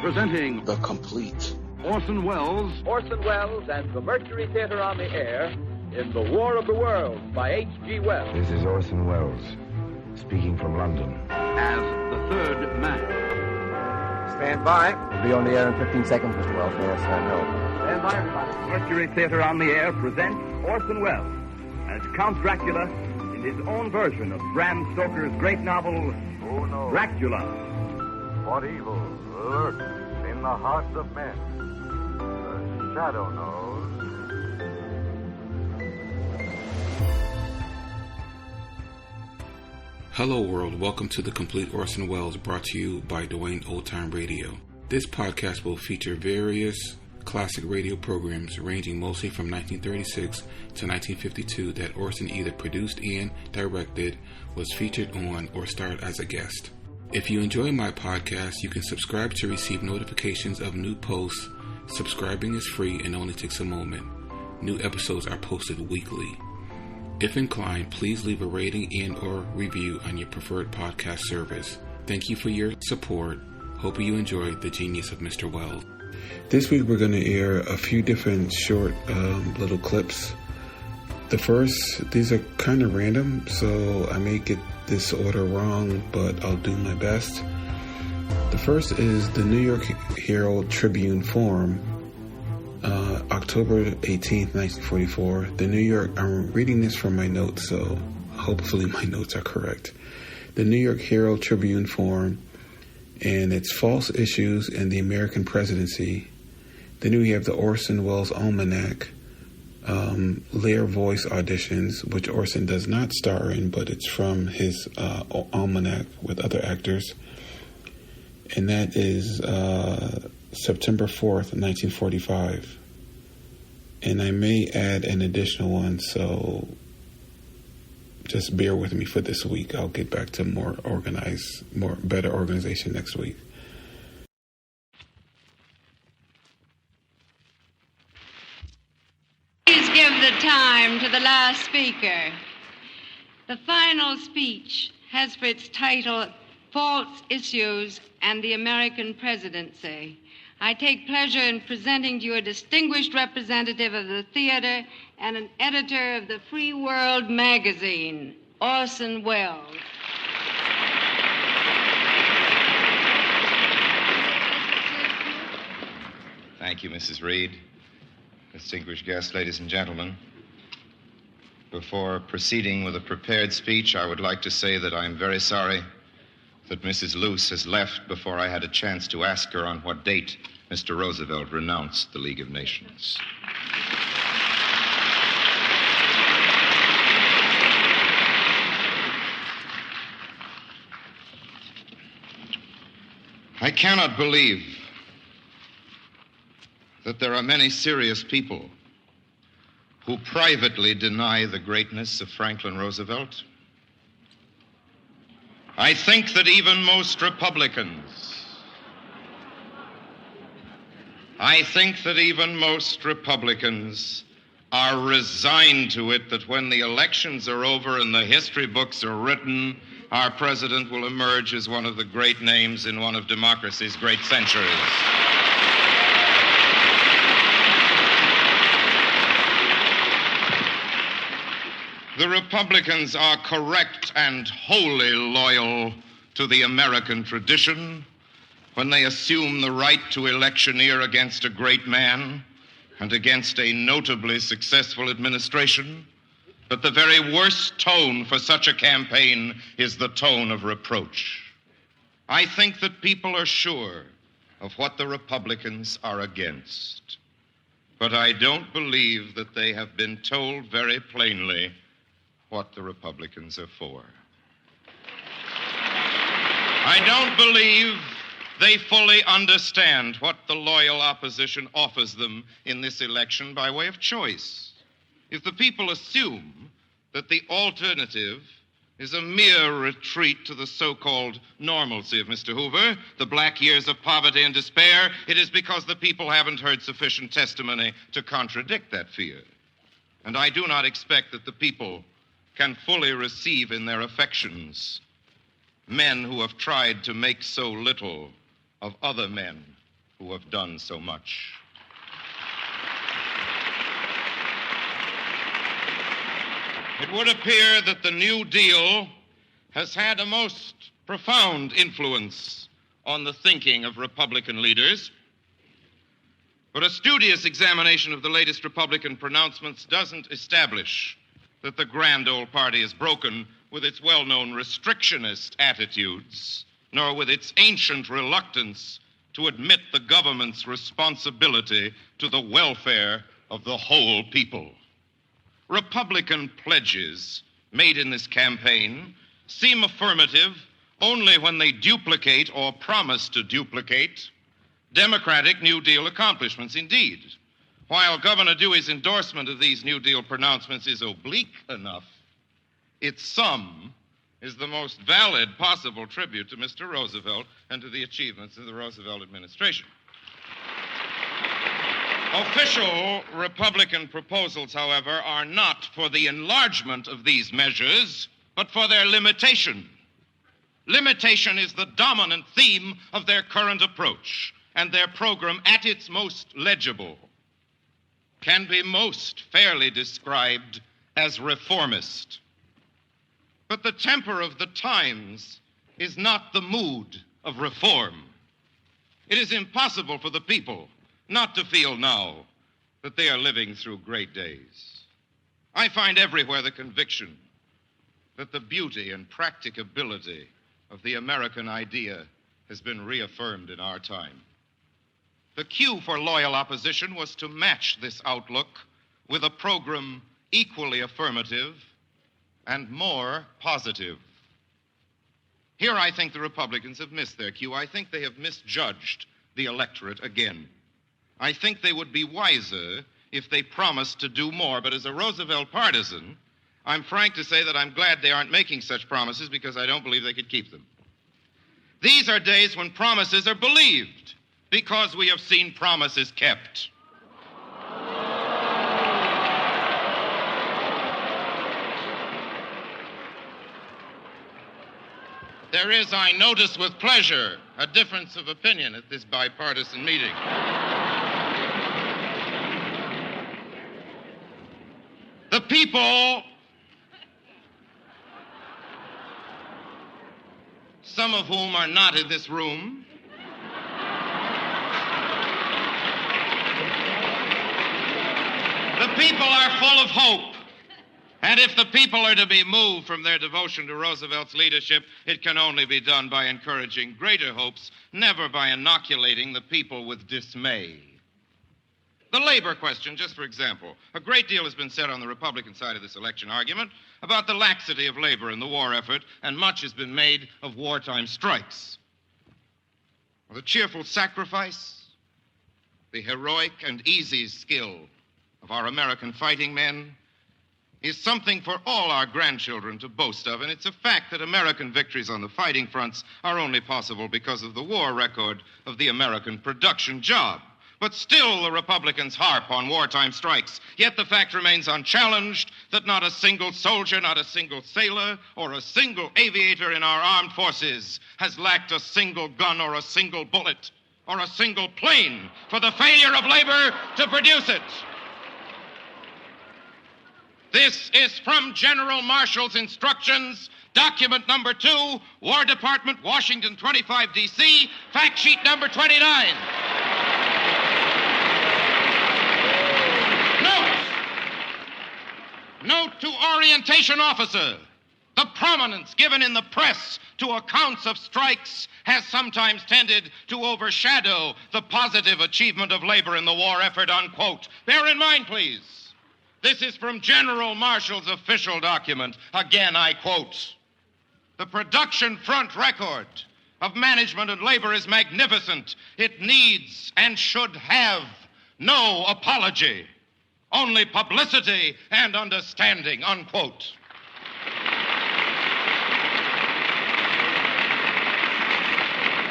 Presenting The Complete Orson Welles and the Mercury Theater on the Air in The War of the Worlds by H.G. Wells. This is Orson Welles, speaking from London. as the third man. Stand by. We'll be on the air in 15 seconds, Mr. Wells. Yes, I know. Stand by, everybody. Mercury Theater on the Air presents Orson Welles as Count Dracula in his own version of Bram Stoker's great novel, Dracula. What evil lurks in the hearts of men? The shadow knows. Hello world, welcome to The Complete Orson Welles, brought to you by Dwayne Old Time Radio. This podcast will feature various classic radio programs ranging mostly from 1936 to 1952 that Orson either produced and directed, was featured on, or starred as a guest. If you enjoy my podcast, you can subscribe to receive notifications of new posts. Subscribing is free and only takes a moment. New episodes are posted weekly. If inclined, please leave a rating and or review on your preferred podcast service. Thank you for your support. Hope you enjoyed the genius of Mr. Welles. This week we're going to air a few different short little clips. The first, these are kind of random, so I may get this order wrong, but I'll do my best. The first is the New York Herald Tribune Forum, October 18th, 1944. The New York, I'm reading this from my notes, so hopefully my notes are correct. The New York Herald Tribune Forum, and it's false issues in the American presidency. Then we have the Orson Welles Almanac, Lear voice auditions, which Orson does not star in, but it's from his Almanac with other actors. And that is September 4th, 1945. And I may add an additional one, so just bear with me for this week. I'll get back to better organization next week. Please give the time to the last speaker. The final speech has for its title, False Issues and the American Presidency. I take pleasure in presenting to you a distinguished representative of the theater and an editor of the Free World magazine, Orson Welles. Thank you, Mrs. Reed. Distinguished guests, ladies and gentlemen. Before proceeding with a prepared speech, I would like to say that I'm very sorry that Mrs. Luce has left before I had a chance to ask her on what date Mr. Roosevelt renounced the League of Nations. I cannot believe that there are many serious people who privately deny the greatness of Franklin Roosevelt. I think that even most Republicans are resigned to it that when the elections are over and the history books are written, our president will emerge as one of the great names in one of democracy's great centuries. The Republicans are correct and wholly loyal to the American tradition when they assume the right to electioneer against a great man and against a notably successful administration. But the very worst tone for such a campaign is the tone of reproach. I think that people are sure of what the Republicans are against, but I don't believe that they have been told very plainly what the Republicans are for. I don't believe they fully understand what the loyal opposition offers them in this election by way of choice. If the people assume that the alternative is a mere retreat to the so-called normalcy of Mr. Hoover, the black years of poverty and despair, it is because the people haven't heard sufficient testimony to contradict that fear. And I do not expect that the people can fully receive in their affections men who have tried to make so little of other men who have done so much. It would appear that the New Deal has had a most profound influence on the thinking of Republican leaders. But a studious examination of the latest Republican pronouncements doesn't establish that the grand old party is broken with its well-known restrictionist attitudes, nor with its ancient reluctance to admit the government's responsibility to the welfare of the whole people. Republican pledges made in this campaign seem affirmative only when they duplicate or promise to duplicate Democratic New Deal accomplishments. Indeed, while Governor Dewey's endorsement of these New Deal pronouncements is oblique enough, its sum is the most valid possible tribute to Mr. Roosevelt and to the achievements of the Roosevelt administration. Official Republican proposals, however, are not for the enlargement of these measures, but for their limitation. Limitation is the dominant theme of their current approach, and their program, at its most legible, can be most fairly described as reformist. But the temper of the times is not the mood of reform. It is impossible for the people not to feel now that they are living through great days. I find everywhere the conviction that the beauty and practicability of the American idea has been reaffirmed in our time. The cue for loyal opposition was to match this outlook with a program equally affirmative and more positive. Here I think the Republicans have missed their cue. I think they have misjudged the electorate again. I think they would be wiser if they promised to do more. But as a Roosevelt partisan, I'm frank to say that I'm glad they aren't making such promises because I don't believe they could keep them. These are days when promises are believed because we have seen promises kept. There is, I notice with pleasure, a difference of opinion at this bipartisan meeting. The people, some of whom are not in this room, the people are full of hope. And if the people are to be moved from their devotion to Roosevelt's leadership, it can only be done by encouraging greater hopes, never by inoculating the people with dismay. The labor question, just for example. A great deal has been said on the Republican side of this election argument about the laxity of labor in the war effort, and much has been made of wartime strikes. The cheerful sacrifice, the heroic and easy skill of our American fighting men is something for all our grandchildren to boast of, and it's a fact that American victories on the fighting fronts are only possible because of the war record of the American production job. But still the Republicans harp on wartime strikes, yet the fact remains unchallenged that not a single soldier, not a single sailor, or a single aviator in our armed forces has lacked a single gun or a single bullet or a single plane for the failure of labor to produce it. This is from General Marshall's instructions, document number 2, War Department, Washington, 25 D.C., fact sheet number 29. Note to orientation officer, the prominence given in the press to accounts of strikes has sometimes tended to overshadow the positive achievement of labor in the war effort, unquote. Bear in mind, please, this is from General Marshall's official document. Again, I quote, "The production front record of management and labor is magnificent. It needs and should have no apology. Only publicity and understanding," unquote.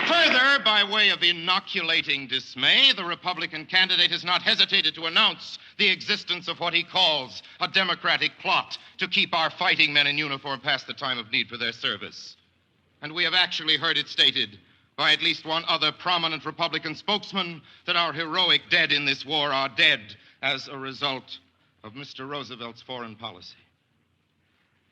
Further, by way of inoculating dismay, the Republican candidate has not hesitated to announce the existence of what he calls a Democratic plot to keep our fighting men in uniform past the time of need for their service. And we have actually heard it stated by at least one other prominent Republican spokesman that our heroic dead in this war are dead as a result of Mr. Roosevelt's foreign policy.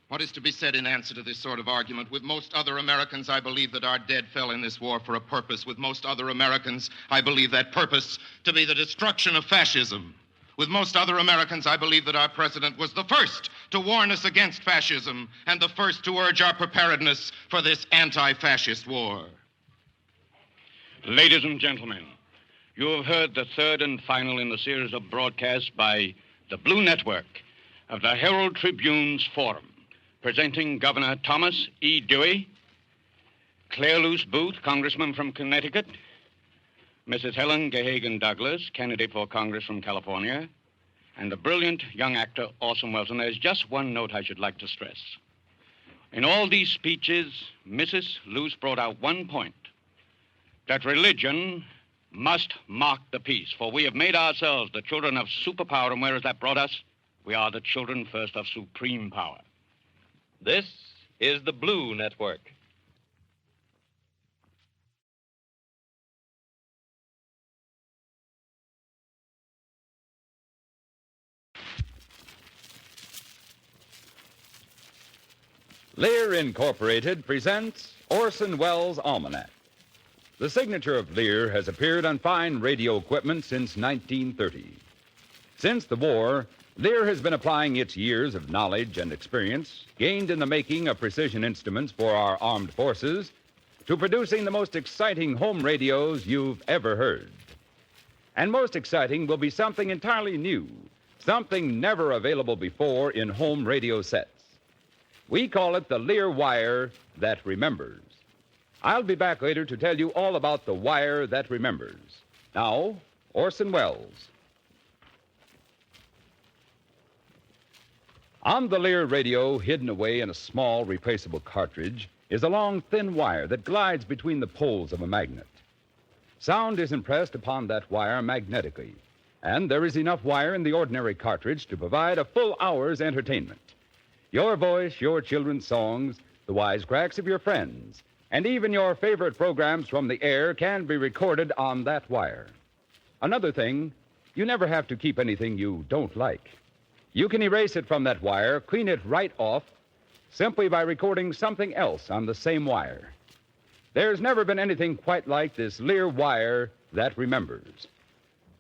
What is to be said in answer to this sort of argument? With most other Americans, I believe that our dead fell in this war for a purpose. With most other Americans, I believe that purpose to be the destruction of fascism. With most other Americans, I believe that our president was the first to warn us against fascism and the first to urge our preparedness for this anti-fascist war. Ladies and gentlemen, you have heard the third and final in the series of broadcasts by the Blue Network of the Herald Tribune's Forum, presenting Governor Thomas E. Dewey, Claire Luce Booth, Congressman from Connecticut, Mrs. Helen Gahagan Douglas, candidate for Congress from California, and the brilliant young actor Orson Welles. And there's just one note I should like to stress. In all these speeches, Mrs. Luce brought out one point, that religion must mark the peace, for we have made ourselves the children of superpower, and where has that brought us? We are the children first of supreme power. This is the Blue Network. Lear Incorporated presents Orson Welles' Almanac. The signature of Lear has appeared on fine radio equipment since 1930. Since the war, Lear has been applying its years of knowledge and experience, gained in the making of precision instruments for our armed forces, to producing the most exciting home radios you've ever heard. And most exciting will be something entirely new, something never available before in home radio sets. We call it the Lear wire that remembers. I'll be back later to tell you all about the wire that remembers. Now, Orson Welles. On the Lear radio, hidden away in a small, replaceable cartridge, is a long, thin wire that glides between the poles of a magnet. Sound is impressed upon that wire magnetically, and there is enough wire in the ordinary cartridge to provide a full hour's entertainment. Your voice, your children's songs, the wisecracks of your friends, and even your favorite programs from the air can be recorded on that wire. Another thing, you never have to keep anything you don't like. You can erase it from that wire, clean it right off, simply by recording something else on the same wire. There's never been anything quite like this Lear wire that remembers.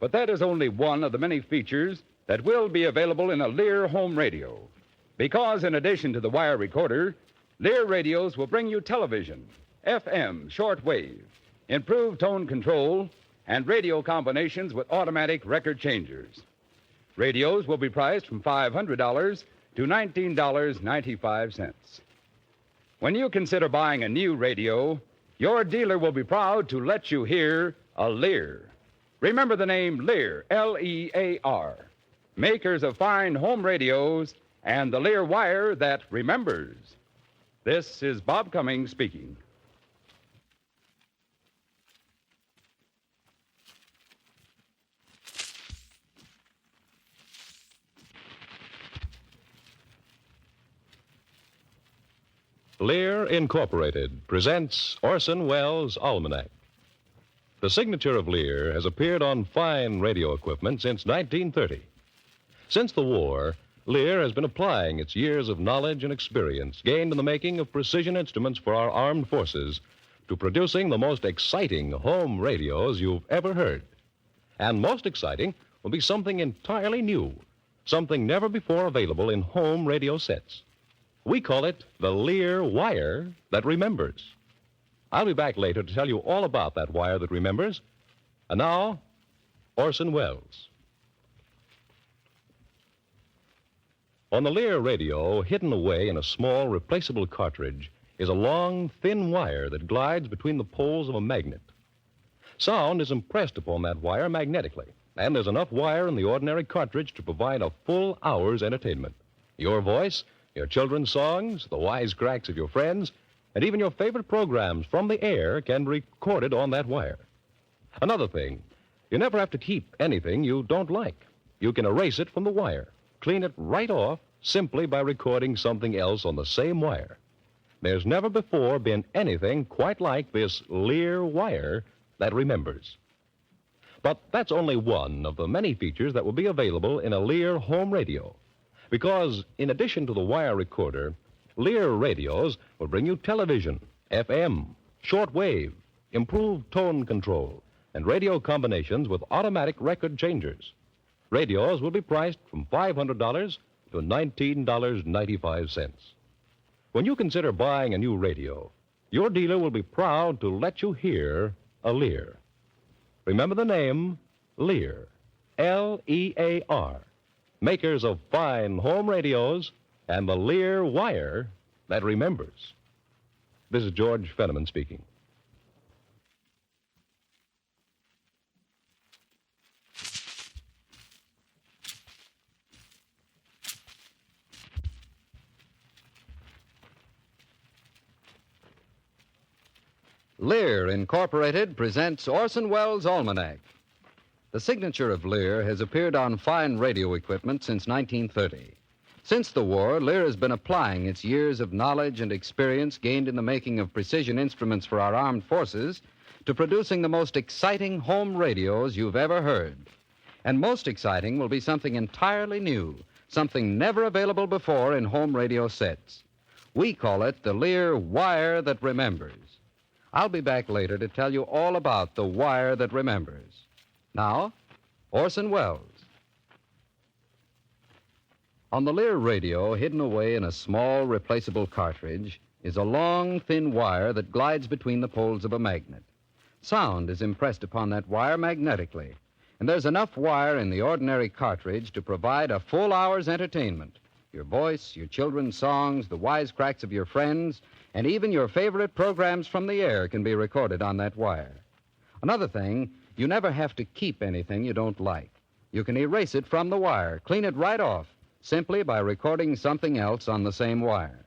But that is only one of the many features that will be available in a Lear home radio. Because in addition to the wire recorder, Lear radios will bring you television, FM, shortwave, improved tone control, and radio combinations with automatic record changers. Radios will be priced from $500 to $19.95. When you consider buying a new radio, your dealer will be proud to let you hear a Lear. Remember the name Lear, L-E-A-R, makers of fine home radios and the Lear wire that remembers. This is Bob Cummings speaking. Lear Incorporated presents Orson Welles' Almanac. The signature of Lear has appeared on fine radio equipment since 1930. Since the war, Lear has been applying its years of knowledge and experience gained in the making of precision instruments for our armed forces to producing the most exciting home radios you've ever heard. And most exciting will be something entirely new, something never before available in home radio sets. We call it the Lear wire that remembers. I'll be back later to tell you all about that wire that remembers. And now, Orson Welles. On the Lear radio, hidden away in a small, replaceable cartridge, is a long, thin wire that glides between the poles of a magnet. Sound is impressed upon that wire magnetically, and there's enough wire in the ordinary cartridge to provide a full hour's entertainment. Your voice, your children's songs, the wisecracks of your friends, and even your favorite programs from the air can be recorded on that wire. Another thing, you never have to keep anything you don't like. You can erase it from the wire, clean it right off simply by recording something else on the same wire. There's never before been anything quite like this Lear wire that remembers. But that's only one of the many features that will be available in a Lear home radio. Because in addition to the wire recorder, Lear radios will bring you television, FM, shortwave, improved tone control, and radio combinations with automatic record changers. Radios will be priced from $500 to $19.95. When you consider buying a new radio, your dealer will be proud to let you hear a Lear. Remember the name Lear, L-E-A-R, makers of fine home radios and the Lear wire that remembers. This is George Fenneman speaking. Lear, Incorporated, presents Orson Welles' Almanac. The signature of Lear has appeared on fine radio equipment since 1930. Since the war, Lear has been applying its years of knowledge and experience gained in the making of precision instruments for our armed forces to producing the most exciting home radios you've ever heard. And most exciting will be something entirely new, something never available before in home radio sets. We call it the Lear wire that remembers. I'll be back later to tell you all about the wire that remembers. Now, Orson Welles. On the Lear radio, hidden away in a small replaceable cartridge, is a long, thin wire that glides between the poles of a magnet. Sound is impressed upon that wire magnetically, and there's enough wire in the ordinary cartridge to provide a full hour's entertainment. Your voice, your children's songs, the wisecracks of your friends, and even your favorite programs from the air can be recorded on that wire. Another thing, you never have to keep anything you don't like. You can erase it from the wire, clean it right off, simply by recording something else on the same wire.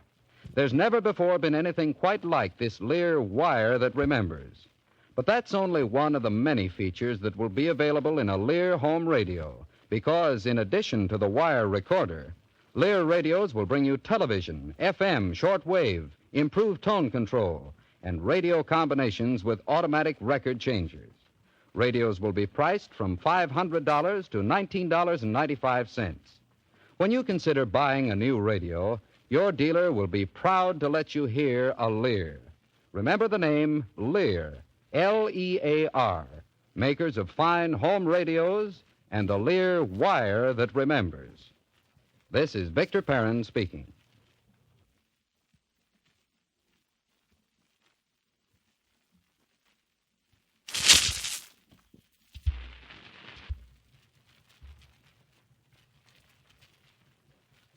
There's never before been anything quite like this Lear wire that remembers. But that's only one of the many features that will be available in a Lear home radio, because in addition to the wire recorder, Lear radios will bring you television, FM, shortwave, improved tone control, and radio combinations with automatic record changers. Radios will be priced from $500 to $19.95. When you consider buying a new radio, your dealer will be proud to let you hear a Lear. Remember the name Lear, L-E-A-R, makers of fine home radios and the Lear wire that remembers. This is Victor Perrin speaking.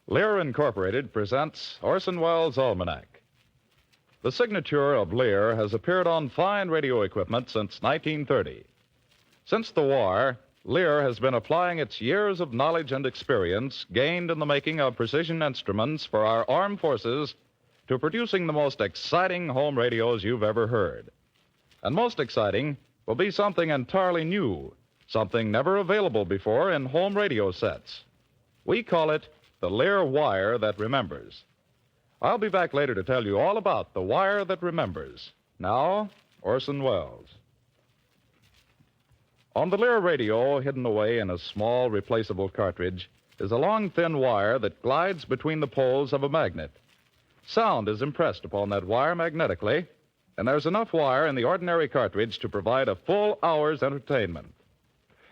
Lear Incorporated presents Orson Welles' Almanac. The signature of Lear has appeared on fine radio equipment since 1930. Since the war, Lear has been applying its years of knowledge and experience gained in the making of precision instruments for our armed forces to producing the most exciting home radios you've ever heard. And most exciting will be something entirely new, something never available before in home radio sets. We call it the Lear wire that remembers. I'll be back later to tell you all about the wire that remembers. Now, Orson Welles. On the Lear radio, hidden away in a small replaceable cartridge, is a long, thin wire that glides between the poles of a magnet. Sound is impressed upon that wire magnetically, and there's enough wire in the ordinary cartridge to provide a full hour's entertainment.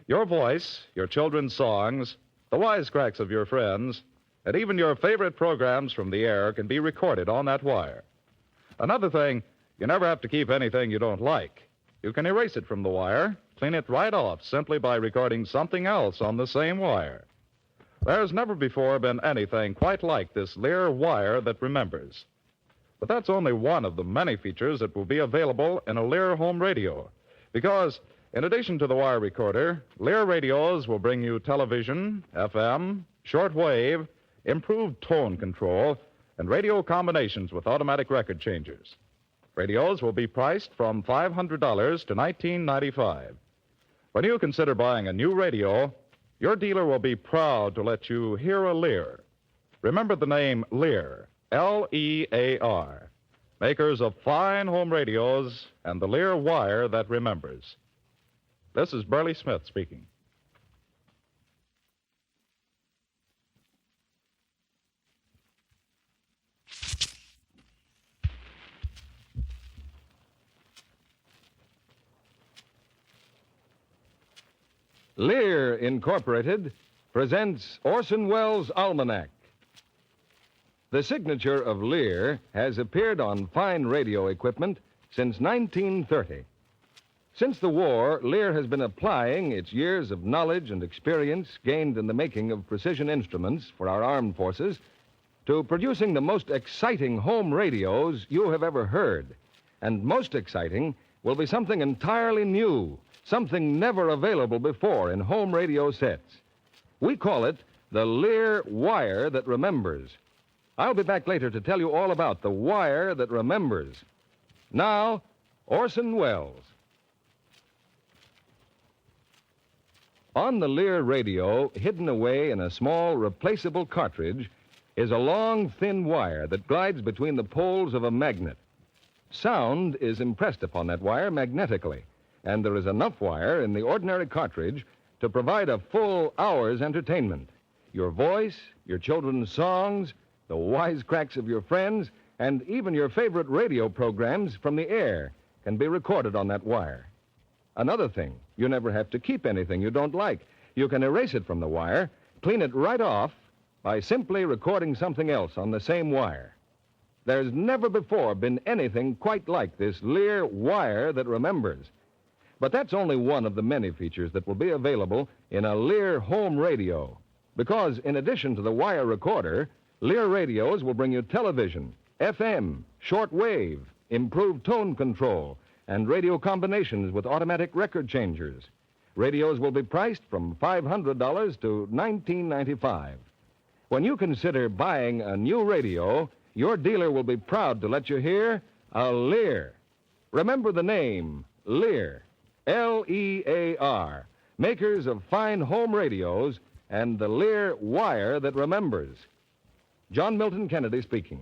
Your voice, your children's songs, the wisecracks of your friends, and even your favorite programs from the air can be recorded on that wire. Another thing, you never have to keep anything you don't like. You can erase it from the wire, clean it right off simply by recording something else on the same wire. There's never before been anything quite like this Lear wire that remembers. But that's only one of the many features that will be available in a Lear home radio, because in addition to the wire recorder, Lear radios will bring you television, FM, shortwave, improved tone control, and radio combinations with automatic record changers. Radios will be priced from $500 to $19.95. When you consider buying a new radio, your dealer will be proud to let you hear a Lear. Remember the name Lear, L-E-A-R, makers of fine home radios and the Lear wire that remembers. This is Burley Smith speaking. Lear, Incorporated, presents Orson Welles' Almanac. The signature of Lear has appeared on fine radio equipment since 1930. Since the war, Lear has been applying its years of knowledge and experience gained in the making of precision instruments for our armed forces to producing the most exciting home radios you have ever heard. And most exciting will be something entirely new, something never available before in home radio sets. We call it the Lear wire that remembers. I'll be back later to tell you all about the wire that remembers. Now, Orson Welles. On the Lear radio, hidden away in a small replaceable cartridge, is a long, thin wire that glides between the poles of a magnet. Sound is impressed upon that wire magnetically, and there is enough wire in the ordinary cartridge to provide a full hour's entertainment. Your voice, your children's songs, the wisecracks of your friends, and even your favorite radio programs from the air can be recorded on that wire. Another thing, you never have to keep anything you don't like. You can erase it from the wire, clean it right off by simply recording something else on the same wire. There's never before been anything quite like this Lear wire that remembers. But that's only one of the many features that will be available in a Lear home radio. Because in addition to the wire recorder, Lear radios will bring you television, FM, shortwave, improved tone control, and radio combinations with automatic record changers. Radios will be priced from $500 to $19.95. When you consider buying a new radio, your dealer will be proud to let you hear a Lear. Remember the name, Lear. L-E-A-R, makers of fine home radios and the Lear wire that remembers. John Milton Kennedy speaking.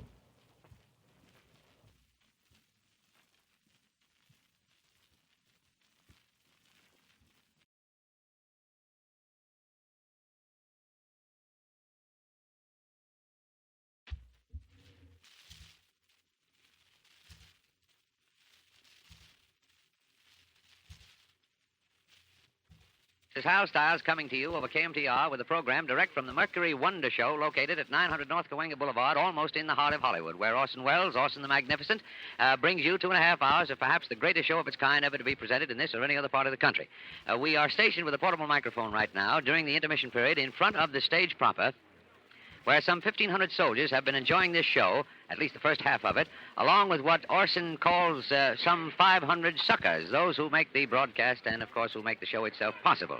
This is Hal Stiles coming to you over KMTR with a program direct from the Mercury Wonder Show located at 900 North Cahuenga Boulevard, almost in the heart of Hollywood, where Orson Welles, Orson the Magnificent, brings you 2.5 hours of perhaps the greatest show of its kind ever to be presented in this or any other part of the country. We are stationed with a portable microphone right now during the intermission period in front of the stage proper, where some 1,500 soldiers have been enjoying this show, at least the first half of it, along with what Orson calls some 500 suckers, those who make the broadcast and, of course, who make the show itself possible.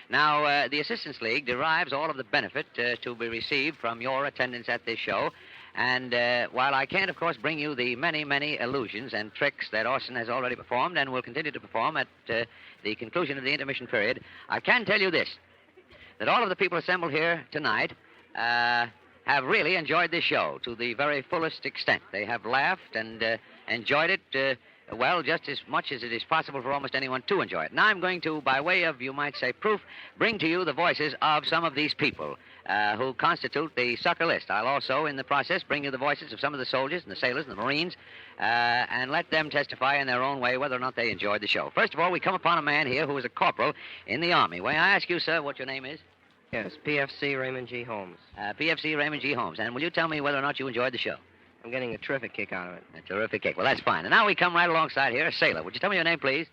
Now, the Assistance League derives all of the benefit to be received from your attendance at this show. And while I can't, of course, bring you the many, many illusions and tricks that Orson has already performed and will continue to perform at the conclusion of the intermission period, I can tell you this, that all of the people assembled here tonight have really enjoyed this show to the very fullest extent. They have laughed and enjoyed it, well, just as much as it is possible for almost anyone to enjoy it. Now I'm going to, by way of, you might say, proof, bring to you the voices of some of these people who constitute the sucker list. I'll also, in the process, bring you the voices of some of the soldiers and the sailors and the Marines and let them testify in their own way whether or not they enjoyed the show. First of all, we come upon a man here who is a corporal in the Army. May I ask you, sir, what your name is? Yes, PFC Raymond G. Holmes. PFC Raymond G. Holmes. And will you tell me whether or not you enjoyed the show? I'm getting a terrific kick out of it. A terrific kick. Well, that's fine. And now we come right alongside here, a sailor. Would you tell me your name, please?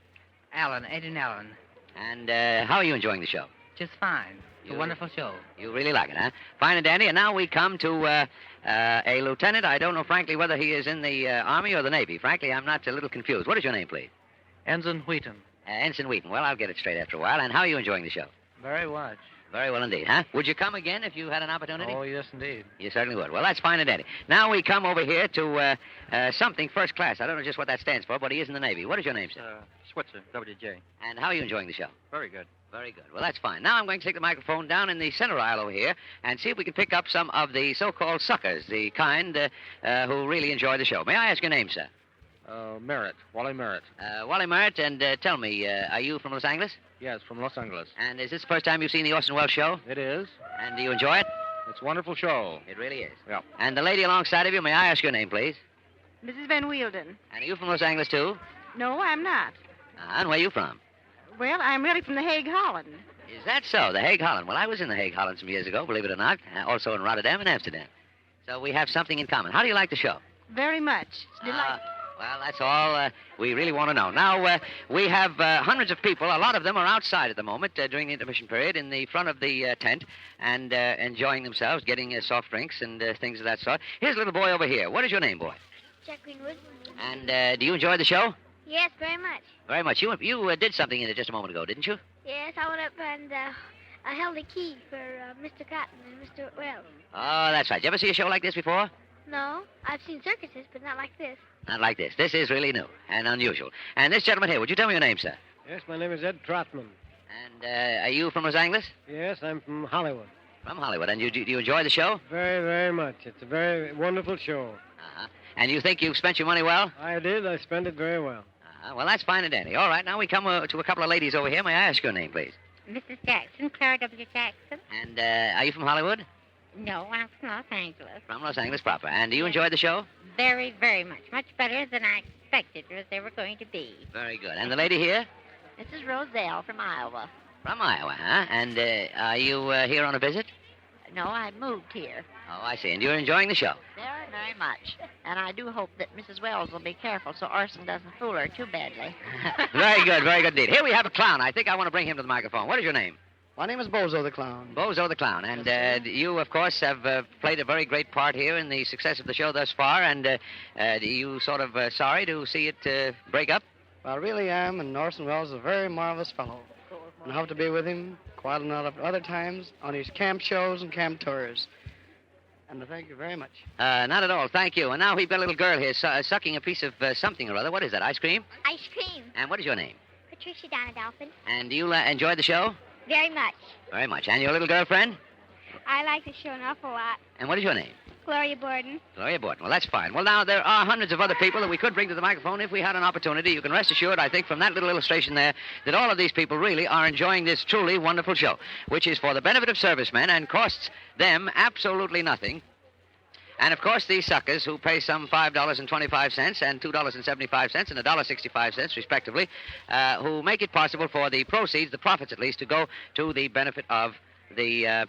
Alan, Aiden Allen. And how are you enjoying the show? Just fine. It's a wonderful show. You really like it, huh? Fine and dandy. And now we come to a lieutenant. I don't know, frankly, whether he is in the Army or the Navy. Frankly, I'm not a little confused. What is your name, please? Ensign Wheaton. Ensign Wheaton. Well, I'll get it straight after a while. And how are you enjoying the show? Very much. Very well indeed, huh? Would you come again if you had an opportunity? Oh, yes, indeed. You certainly would. Well, that's fine and dandy. Now we come over here to something first class. I don't know just what that stands for, but he is in the Navy. What is your name, sir? Switzer, WJ. And how are you enjoying the show? Very good. Very good. Well, that's fine. Now I'm going to take the microphone down in the center aisle over here and see if we can pick up some of the so-called suckers, the kind who really enjoy the show. May I ask your name, sir? Merritt. Wally Merritt. Wally Merritt, and tell me, are you from Los Angeles? Yes, from Los Angeles. And is this the first time you've seen the Orson Welles show? It is. And do you enjoy it? It's a wonderful show. It really is. Yeah. And the lady alongside of you, may I ask your name, please? Mrs. Van Wielden. And are you from Los Angeles, too? No, I'm not. And where are you from? Well, I'm really from The Hague, Holland. Is that so? The Hague, Holland. Well, I was in The Hague, Holland some years ago, believe it or not. Also in Rotterdam and Amsterdam. So we have something in common. How do you like the show? Very much. It's delightful. Well, that's all we really want to know. Now, we have hundreds of people. A lot of them are outside at the moment during the intermission period in the front of the tent and enjoying themselves, getting soft drinks and things of that sort. Here's a little boy over here. What is your name, boy? Jack Greenwood. And do you enjoy the show? Yes, very much. Very much. You did something in it just a moment ago, didn't you? Yes, I went up and I held the key for Mr. Cotton and Mr. Wells. Oh, that's right. Did you ever see a show like this before? No, I've seen circuses, but not like this. Not like this. This is really new and unusual. And this gentleman here, would you tell me your name, sir? Yes, my name is Ed Trotman. And are you from Los Angeles? Yes, I'm from Hollywood. From Hollywood. And do you enjoy the show? Very, very much. It's a very wonderful show. Uh-huh. And you think you've spent your money well? I did. I spent it very well. Well, that's fine and dandy. All right, now we come to a couple of ladies over here. May I ask your name, please? Mrs. Jackson, Clara W. Jackson. And are you from Hollywood? No, I'm from Los Angeles. From Los Angeles proper. And do you enjoy the show? Very, very much. Much better than I expected it was ever going to be. Very good. And the lady here? Mrs. Roselle from Iowa. From Iowa, huh? And are you here on a visit? No, I moved here. Oh, I see. And you're enjoying the show? Very, very much. And I do hope that Mrs. Wells will be careful so Orson doesn't fool her too badly. Very good indeed. Here we have a clown. I think I want to bring him to the microphone. What is your name? My name is Bozo the Clown. Bozo the Clown. And you, of course, have played a very great part here in the success of the show thus far. And are you sort of sorry to see it break up? Well, I really am, and Orson Welles is a very marvelous fellow. And I hope to be with him quite a lot of other times on his camp shows and camp tours. And I thank you very much. Not at all. Thank you. And now we've got a little girl here sucking a piece of something or other. What is that, ice cream? Ice cream. And what is your name? Patricia Donadolphin. And do you enjoy the show? Very much. Very much. And your little girlfriend? I like the show an awful lot. And what is your name? Gloria Borden. Gloria Borden. Well, that's fine. Well, now, there are hundreds of other people that we could bring to the microphone if we had an opportunity. You can rest assured, I think, from that little illustration there, that all of these people really are enjoying this truly wonderful show, which is for the benefit of servicemen and costs them absolutely nothing. And, of course, these suckers who pay some $5.25 and $2.75 and $1.65, respectively, who make it possible for the proceeds, the profits at least, to go to the benefit of the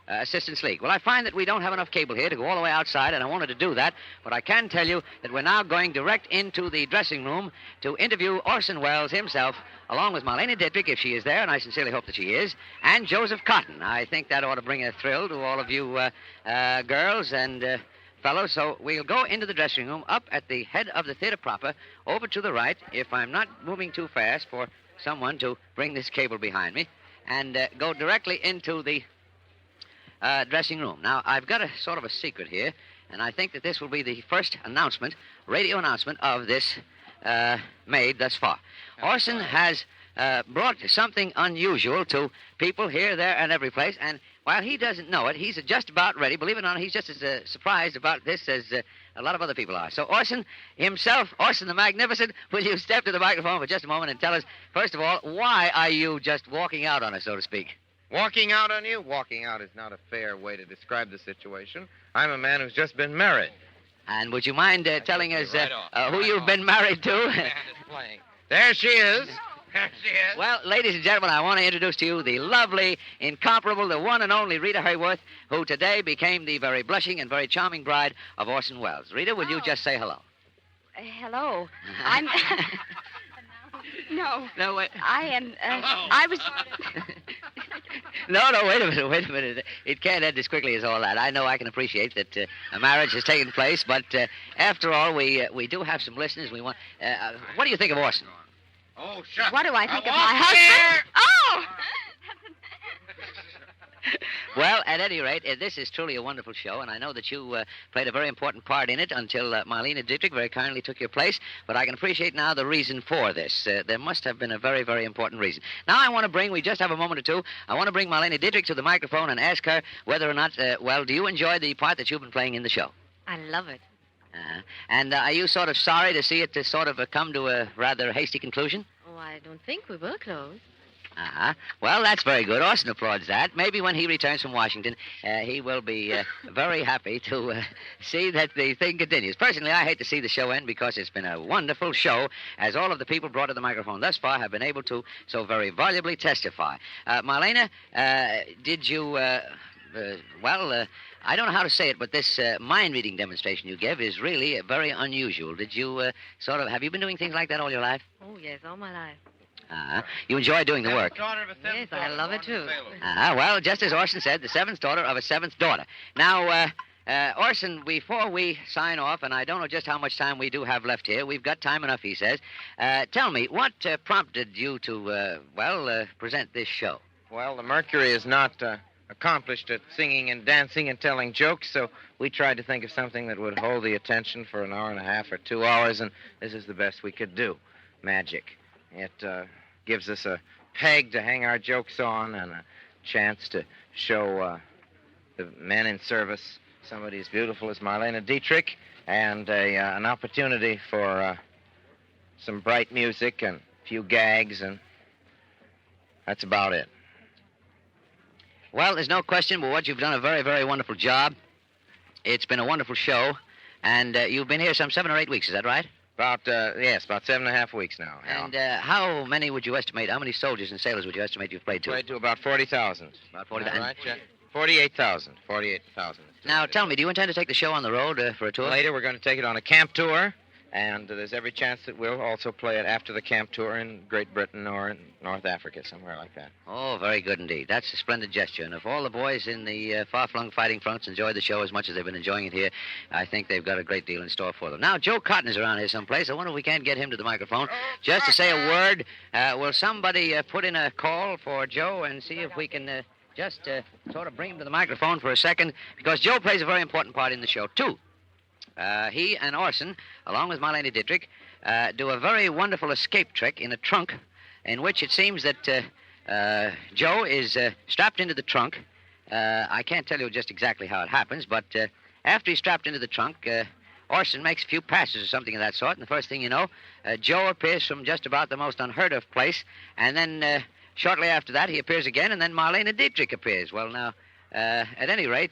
Assistance League. Well, I find that we don't have enough cable here to go all the way outside, and I wanted to do that, but I can tell you that we're now going direct into the dressing room to interview Orson Welles himself, along with Marlene Dietrich, if she is there, and I sincerely hope that she is, and Joseph Cotton. I think that ought to bring a thrill to all of you girls and fellows. So we'll go into the dressing room, up at the head of the theater proper, over to the right, if I'm not moving too fast for someone to bring this cable behind me, and go directly into the dressing room. Now, I've got a sort of a secret here, and I think that this will be the first announcement, radio announcement of this made thus far. Orson has brought something unusual to people here, there, and every place, and while he doesn't know it, he's just about ready. Believe it or not, he's just as surprised about this as a lot of other people are. So Orson himself, Orson the Magnificent, will you step to the microphone for just a moment and tell us, first of all, why are you just walking out on us, so to speak? Walking out on you? Walking out is not a fair way to describe the situation. I'm a man who's just been married. And would you mind telling us who you've been married to? There she is. There she is. Well, ladies and gentlemen, I want to introduce to you the lovely, incomparable, the one and only Rita Hayworth, who today became the very blushing and very charming bride of Orson Welles. Rita, will you just say hello? Hello. I'm... No. No, wait. I am... I was... No, wait a minute. It can't end as quickly as all that. I know I can appreciate that a marriage has taken place, but after all, we do have some listeners. We want... what do you think of Orson? Oh, shut What do I think of my husband? Oh! Well, at any rate, this is truly a wonderful show, and I know that you played a very important part in it until Marlene Dietrich very kindly took your place, but I can appreciate now the reason for this. There must have been a very, very important reason. Now I want to bring, we just have a moment or two, I want to bring Marlene Dietrich to the microphone and ask her whether or not, do you enjoy the part that you've been playing in the show? I love it. And are you sort of sorry to see it to sort of come to a rather hasty conclusion? Oh, I don't think we will close. Well, that's very good. Orson applauds that. Maybe when he returns from Washington, he will be very happy to see that the thing continues. Personally, I hate to see the show end because it's been a wonderful show, as all of the people brought to the microphone thus far have been able to so very volubly testify. Marlena, did you, I don't know how to say it, but this mind-reading demonstration you gave is really very unusual. Did you have you been doing things like that all your life? Oh, yes, all my life. You enjoy doing the work. Yes, I love it, too. Well, just as Orson said, the seventh daughter of a seventh daughter. Now, Orson, before we sign off, and I don't know just how much time we do have left here, we've got time enough, he says. Tell me, what prompted you to, present this show? Well, the Mercury is not accomplished at singing and dancing and telling jokes, so we tried to think of something that would hold the attention for an hour and a half or 2 hours, and this is the best we could do. Magic. It gives us a peg to hang our jokes on and a chance to show the men in service somebody as beautiful as Marlena Dietrich, and an opportunity for some bright music and a few gags, and that's about it. Well, there's no question but what you've done a very, very wonderful job. It's been a wonderful show, and you've been here some 7 or 8 weeks, is that right? About 7.5 weeks now. And how many would you estimate, how many soldiers and sailors would you estimate you've played to? Played to about 40,000. About 40,000. Right, 48,000. 48,000. Now, tell me, do you intend to take the show on the road for a tour? Later, we're going to take it on a camp tour, and there's every chance that we'll also play it after the camp tour in Great Britain or in North Africa, somewhere like that. Oh, very good indeed. That's a splendid gesture. And if all the boys in the far-flung fighting fronts enjoy the show as much as they've been enjoying it here, I think they've got a great deal in store for them. Now, Joe Cotton is around here someplace. I wonder if we can't get him to the microphone just to say a word. Will somebody put in a call for Joe and see if we can just sort of bring him to the microphone for a second? Because Joe plays a very important part in the show, too. He and Orson, along with Marlena Dietrich, do a very wonderful escape trick in a trunk in which it seems that Joe is strapped into the trunk. I can't tell you just exactly how it happens, but after he's strapped into the trunk, Orson makes a few passes or something of that sort, and the first thing you know, Joe appears from just about the most unheard-of place, and then shortly after that, he appears again, and then Marlena Dietrich appears. Well, now, at any rate,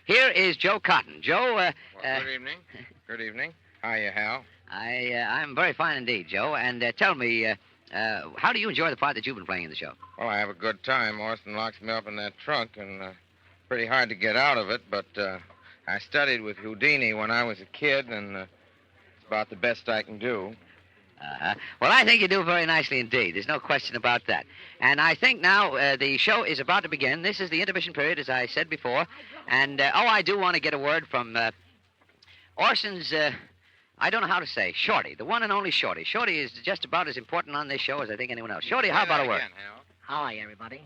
here is Joe Cotton. Joe, good evening. Good evening. Hiya, Hal. I'm very fine indeed, Joe. And tell me, how do you enjoy the part that you've been playing in the show? Well, I have a good time. Orson locks me up in that trunk, and pretty hard to get out of it, but I studied with Houdini when I was a kid, and it's about the best I can do. Well, I think you do very nicely indeed. There's no question about that. And I think now the show is about to begin. This is the intermission period, as I said before. And, I do want to get a word from Orson's, I don't know how to say, Shorty, the one and only Shorty. Shorty is just about as important on this show as I think anyone else. Shorty, how about a word? Hi, everybody.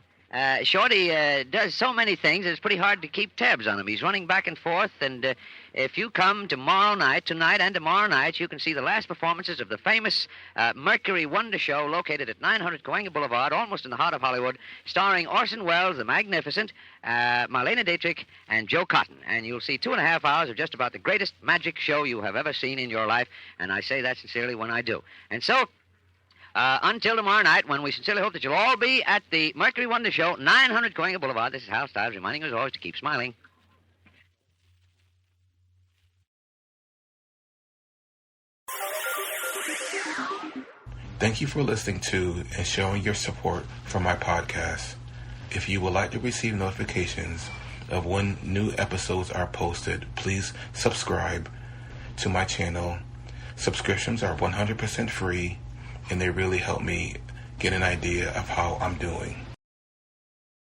Shorty does so many things, it's pretty hard to keep tabs on him. He's running back and forth, and if you come tonight and tomorrow night, you can see the last performances of the famous Mercury Wonder Show located at 900 Cahuenga Boulevard, almost in the heart of Hollywood, starring Orson Welles, the Magnificent, Marlena Dietrich, and Joe Cotton. And you'll see 2.5 hours of just about the greatest magic show you have ever seen in your life, and I say that sincerely when I do. And so, until tomorrow night, when we sincerely hope that you'll all be at the Mercury Wonder Show, 900 Cahuenga Boulevard. This is Hal Stives reminding you as always to keep smiling. Thank you for listening to and showing your support for my podcast. If you would like to receive notifications of when new episodes are posted, please subscribe to my channel. Subscriptions are 100% free, and they really help me get an idea of how I'm doing.